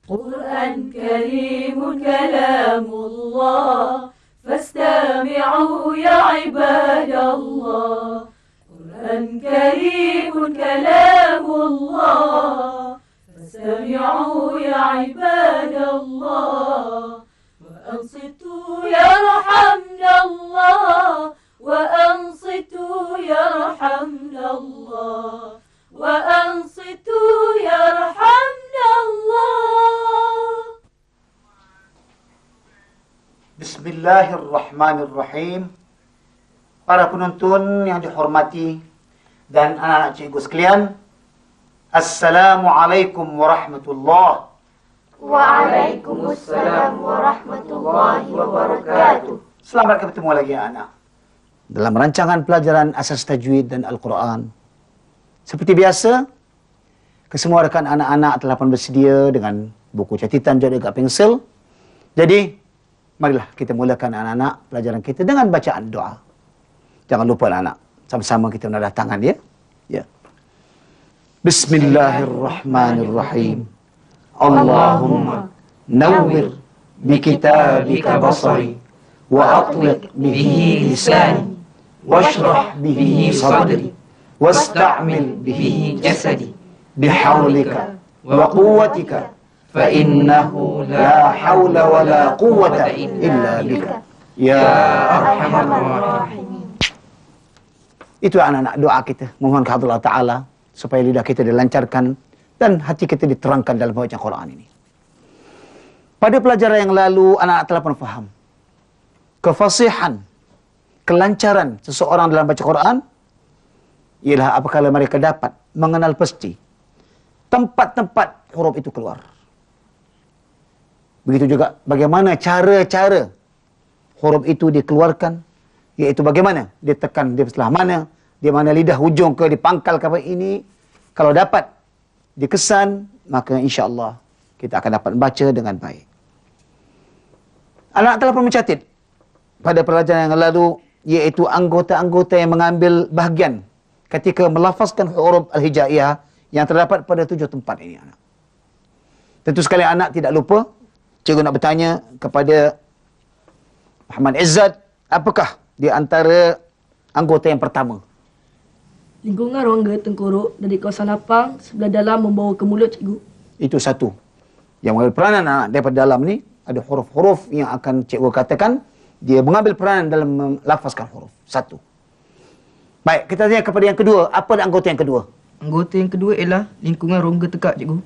قرآن كريم كلام الله فاستمعوا يا عباد الله. قرآن كريم كلام الله فاستمعوا يا عباد الله. وأنصتوا يرحمنا الله وأنصتوا يرحمنا الله وأنصتوا يرحمنا الله. Bismillahirrahmanirrahim. Para penonton yang dihormati dan anak-anak cikgu sekalian, Assalamualaikum warahmatullahi. Waalaikumsalam warahmatullahi wabarakatuh. Selamat bertemu lagi anak. Dalam rancangan pelajaran asas tajwid dan Al-Quran, seperti biasa, kesemua rekan anak-anak telah pun bersedia dengan buku catatan dan juga pensel. Jadi, marilah kita mulakan anak-anak pelajaran kita dengan bacaan doa. Jangan lupa anak-anak, sama-sama kita menadah tangan ya. Ya. Bismillahirrahmanirrahim. Allahumma nawwir bi kitabika basari wa atliq bihi lisani washrah bihi sadri wasta'mil bihi jasadi bihawlika wa quwwatika fa innahu la hawla wa la quwwata illa bika ya arhamar rahimin. Itu anak-anak doa kita, mohon kepada Allah Ta'ala supaya lidah kita dilancarkan dan hati kita diterangkan dalam bacaan Quran ini. Pada pelajaran yang lalu, anak-anak telah pun faham kefasihan, kelancaran seseorang dalam baca Quran ialah apabila mereka dapat mengenal pasti tempat-tempat huruf itu keluar. Begitu juga bagaimana cara-cara huruf itu dikeluarkan, iaitu bagaimana dia tekan di sebelah mana, di mana lidah hujung ke, di pangkal ke apa ini. Kalau dapat dikesan, maka insya-Allah kita akan dapat baca dengan baik. Anak telah pun mencatat pada pelajaran yang lalu, iaitu anggota-anggota yang mengambil bahagian ketika melafazkan huruf al-hijaiyah yang terdapat pada 7 tempat ini anak. Tentu sekali anak tidak lupa, cikgu nak bertanya kepada Muhammad Izzat, apakah di antara anggota yang pertama? Lingkungan rongga tengkorak dari kawasan lapang sebelah dalam membawa ke mulut, cikgu. Itu satu. Yang mengambil peranan anak daripada dalam ni, ada huruf-huruf yang akan cikgu katakan, dia mengambil peranan dalam melafazkan huruf. Satu. Baik, kita tanya kepada yang kedua. Apa anggota yang kedua? Anggota yang kedua ialah lingkungan rongga tekak, cikgu.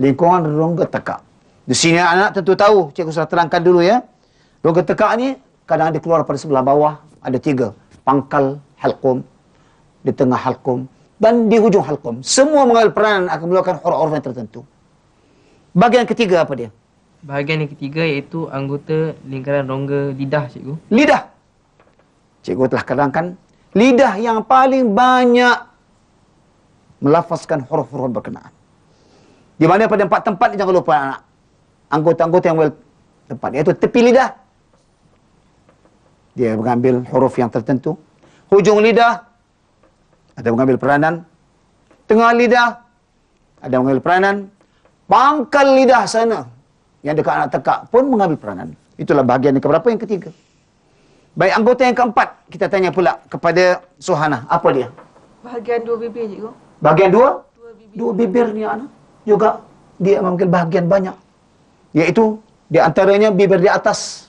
Lingkungan rongga tekak. Di sini anak tentu tahu, cikgu sudah terangkan dulu ya. Rongga tekak ni kadang ada keluar pada sebelah bawah, ada 3. Pangkal, halqum, di tengah halqum, dan di hujung halqum. Semua mengambil peranan akan mengeluarkan huruf-huruf yang tertentu. Bahagian ketiga apa dia? Bahagian yang ketiga iaitu anggota lingkaran rongga lidah, cikgu. Lidah. Cikgu telah terangkan, lidah yang paling banyak melafazkan huruf-huruf berkenaan. Di mana pada 4 tempat, jangan lupa anak, anggota-anggota yang tempat, iaitu tepi lidah, dia mengambil huruf yang tertentu. Hujung lidah, ada mengambil peranan. Tengah lidah, ada mengambil peranan. Pangkal lidah sana, yang dekat anak tekak pun mengambil peranan. Itulah bahagian yang keberapa? Yang ketiga. Baik, anggota yang keempat, kita tanya pula kepada Suhana. Apa dia? Bahagian 2 bibir, cikgu. Bahagian 2? 2 bibir ni anak. Juga dia mengambil bahagian banyak. Iaitu, di antaranya bibir di atas,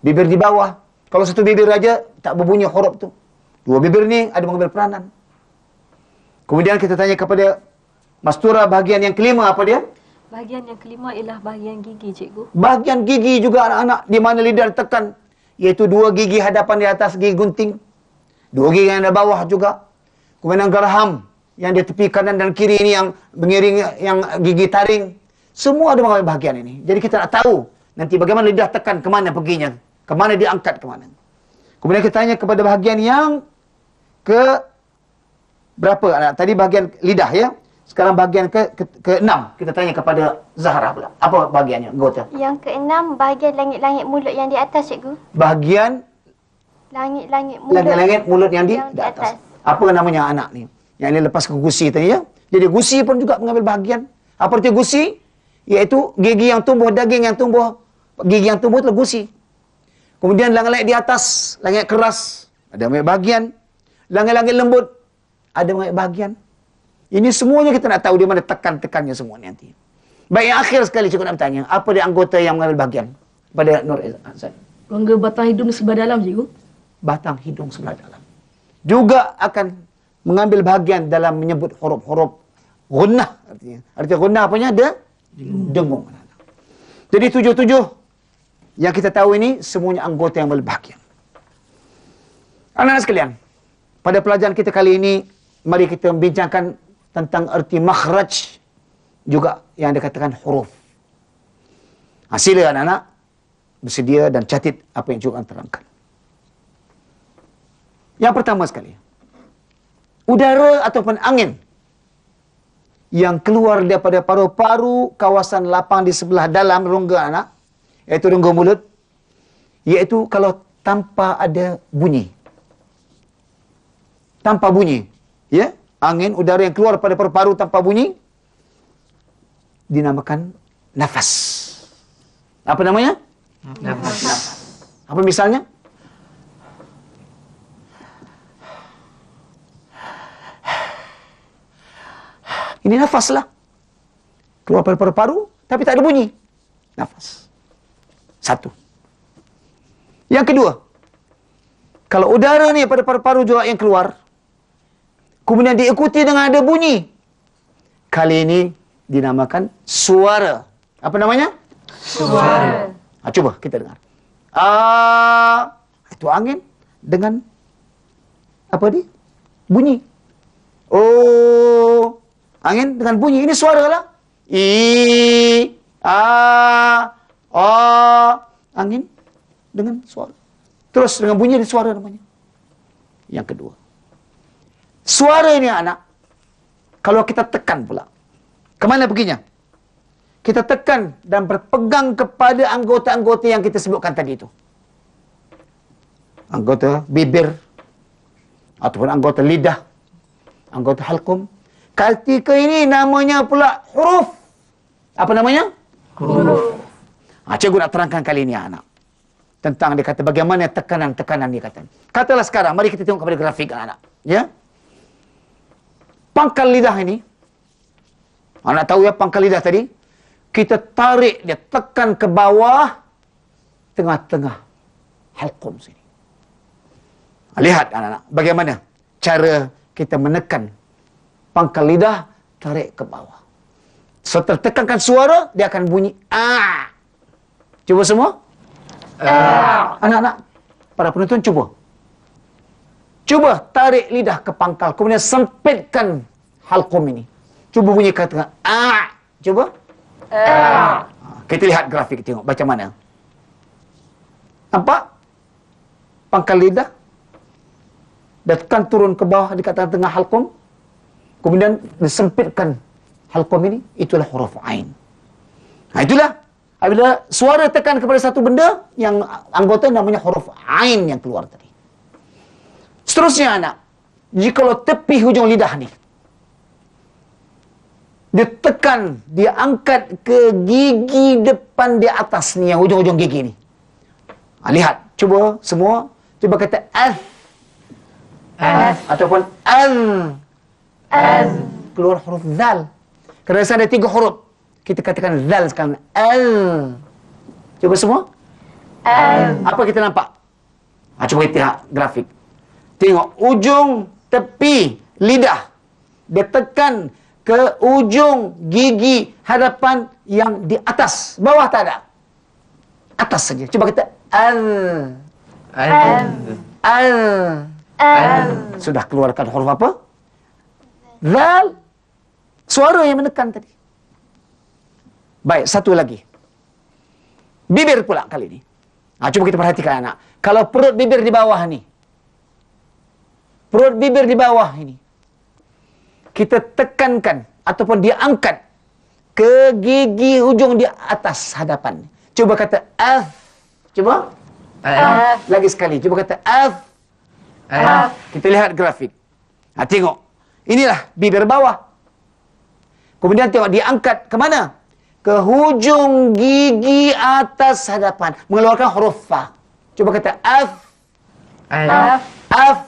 bibir di bawah. Kalau satu bibir saja, tak berbunyi huruf tu. 2 bibir ni ada mengambil peranan. Kemudian kita tanya kepada Mastura, bahagian yang kelima apa dia? Bahagian yang kelima ialah bahagian gigi, cikgu. Bahagian gigi juga anak-anak, di mana lidah ditekan. Iaitu 2 gigi hadapan di atas, gigi gunting. 2 gigi yang ada bawah juga. Kemudian geraham, yang di tepi kanan dan kiri ini yang mengiring yang gigi taring. Semua ada mengambil bahagian ini. Jadi kita nak tahu nanti bagaimana lidah tekan, ke mana perginya. Ke mana dia angkat, ke mana. Kemudian kita tanya kepada bahagian yang ke berapa anak? Tadi bahagian lidah ya. Sekarang bahagian ke-6. Kita tanya kepada Zahra pula. Apa bahagiannya, anggota? Yang ke-6, bahagian langit-langit mulut yang di atas, cikgu. Bahagian langit-langit mulut. Langit-langit mulut yang di atas. Apa namanya anak ni? Yang ini lepas ke gusi tadi ya. Jadi gusi pun juga mengambil bahagian. Apa arti gusi? iaitu gigi yang tumbuh, daging yang tumbuh. Gigi yang tumbuh adalah gusi. Kemudian langit-langit di atas, langit keras, ada banyak bahagian. Langit-langit lembut, ada banyak bahagian. Ini semuanya kita nak tahu di mana tekan-tekannya semua nanti. Baik, yang akhir sekali cikgu nak bertanya, apa dia anggota yang mengambil bahagian pada Nur Azad? Rongga batang hidung sebelah dalam, cikgu. Batang hidung sebelah dalam. Juga akan mengambil bahagian dalam menyebut huruf-huruf gunnah. Artinya gunnah apanya? Dengung. Jadi 7 yang kita tahu ini semuanya anggota yang berbahagian. Anak-anak sekalian, pada pelajaran kita kali ini, mari kita membincangkan tentang erti makhraj, juga yang dikatakan huruf. Sila anak-anak bersedia dan catat apa yang juga terangkan. Yang pertama sekali, udara ataupun angin yang keluar daripada paru-paru kawasan lapang di sebelah dalam rongga anak, iaitu rongga mulut, iaitu kalau tanpa ada bunyi. Tanpa bunyi. Ya, angin, udara yang keluar pada paru-paru tanpa bunyi dinamakan nafas. Apa namanya? Nafas. Apa misalnya? Ini nafas lah. Keluar pada paru-paru, tapi tak ada bunyi. Nafas. Satu. Yang kedua, kalau udara ni pada paru-paru juga yang keluar, kemudian diikuti dengan ada bunyi, kali ini dinamakan suara. Apa namanya? Suara. Cuba kita dengar. Itu angin dengan apa dia? Bunyi. Oh, angin dengan bunyi. Ini suara lah. Angin dengan suara. Terus dengan bunyi di suara namanya. Yang kedua, suara ini anak, kalau kita tekan pula, kemana perginya? Kita tekan dan berpegang kepada anggota-anggota yang kita sebutkan tadi itu. Anggota bibir, ataupun anggota lidah, anggota halqum. Ketika ini namanya pula huruf. Apa namanya? Huruf. Cikgu nak terangkan kali ini anak. Tentang dia kata bagaimana tekanan-tekanan dia kata. Katalah sekarang, mari kita tengok kepada grafik anak. Ya? Pangkal lidah ini, anak tahu ya pangkal lidah tadi, kita tarik dia, tekan ke bawah, tengah-tengah halqum sini. Lihat anak-anak, bagaimana cara kita menekan pangkal lidah, tarik ke bawah. Setelah tekankan suara, dia akan bunyi A. Cuba semua. Anak-anak, para penonton cuba. Cuba tarik lidah ke pangkal, kemudian sempitkan halqum ini. Cuba bunyi kata A. Cuba. Kita lihat grafik, tengok macam mana. Nampak? Pangkal lidah. Dan tekan turun ke bawah di tengah halqum. Kemudian disempitkan halqum ini. Itulah huruf Ain. Itulah. Apabila suara tekan kepada satu benda, yang anggota namanya huruf Ain yang keluar tadi. Seterusnya anak, jikalau tepi hujung lidah ni, dia tekan, dia angkat ke gigi depan di atas ni, yang hujung-hujung gigi ni. Lihat, cuba semua, cuba kata F. Ataupun Al. Keluar huruf Zal. Kerana ada 3 huruf, kita katakan Zal sekarang. Al. Cuba semua. Apa kita nampak? Cuba kita lihat grafik. Tengok ujung tepi lidah. Dia tekan ke ujung gigi hadapan yang di atas. Bawah tak ada. Atas saja. Cuba kita Al. Sudah keluarkan huruf apa? Zal. Suara yang menekan tadi. Baik, satu lagi. Bibir pula kali ini. Cuba kita perhatikan anak. Kalau perut bibir di bawah ni. Perut bibir di bawah ini. Kita tekankan ataupun dia angkat ke gigi ujung di atas hadapan. Cuba kata F. Cuba. F. Lagi sekali. Cuba kata F. Kita lihat grafik. Tengok. Inilah bibir bawah. Kemudian tengok dia angkat ke mana? ke hujung gigi atas hadapan, mengeluarkan huruf fa. Cuba kata af. Alif. Af.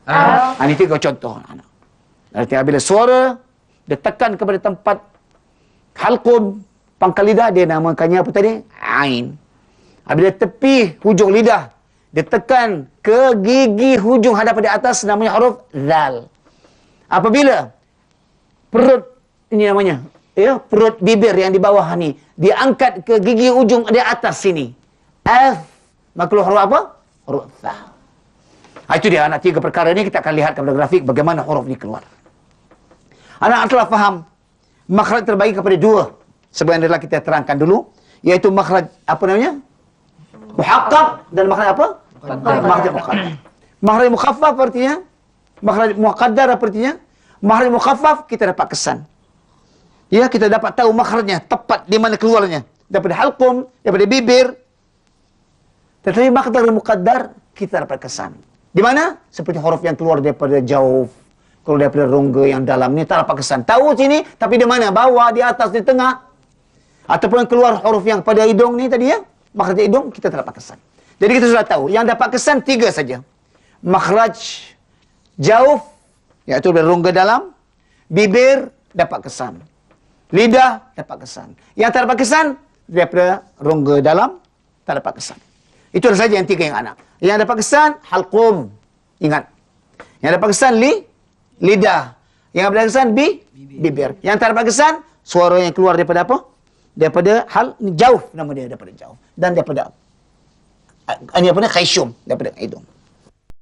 Af. Ini 3 contoh anak. Nanti apabila suara dia tekan kepada tempat halqum, pangkal lidah, dia namakannya apa tadi? Ain. Apabila tepi hujung lidah, dia tekan ke gigi hujung hadapan di atas, namanya huruf zal. Apabila perut, ini namanya, ya, perut bibir yang di bawah ni diangkat ke gigi ujung di atas sini, f, maka keluar huruf apa? Huruf tha. Itu dia anak, 3 perkara ni kita akan lihat kepada grafik bagaimana huruf ni keluar. Anak telah faham makhraj terbagi kepada 2. Sebenarnya kita terangkan dulu, iaitu makhraj apa namanya? Muhaqqaq dan makhraj apa? Makhraj muqaddar. Makhraj mukhaffaf artinya, makhraj muqaddar artinya, makhraj mukhaffaf kita dapat kesan. Ya, kita dapat tahu makhrajnya tepat di mana keluarnya, daripada halqum, daripada bibir. Tetapi makhraj muqaddar kita dapat kesan. Di mana? Seperti huruf yang keluar daripada jauf, keluar daripada rongga yang dalam ni tak dapat kesan. Tahu sini, tapi di mana? Bawah, di atas, di tengah. Ataupun keluar huruf yang pada hidung ni tadi ya, makhraj hidung kita tak dapat kesan. Jadi kita sudah tahu, yang dapat kesan 3 saja. Makhraj jauf, iaitu dari rongga dalam, bibir dapat kesan, lidah dapat kesan. Yang tak dapat kesan daripada rongga dalam tak dapat kesan. Itu saja yang 3 yang anak. Yang dapat kesan halqum, ingat. Yang dapat kesan lidah. Yang dapat kesan bibir. Yang tak dapat kesan suara yang keluar daripada apa? Daripada jauf, nama dia daripada jauf, dan daripada ini apa ni, khayshum, daripada hidung.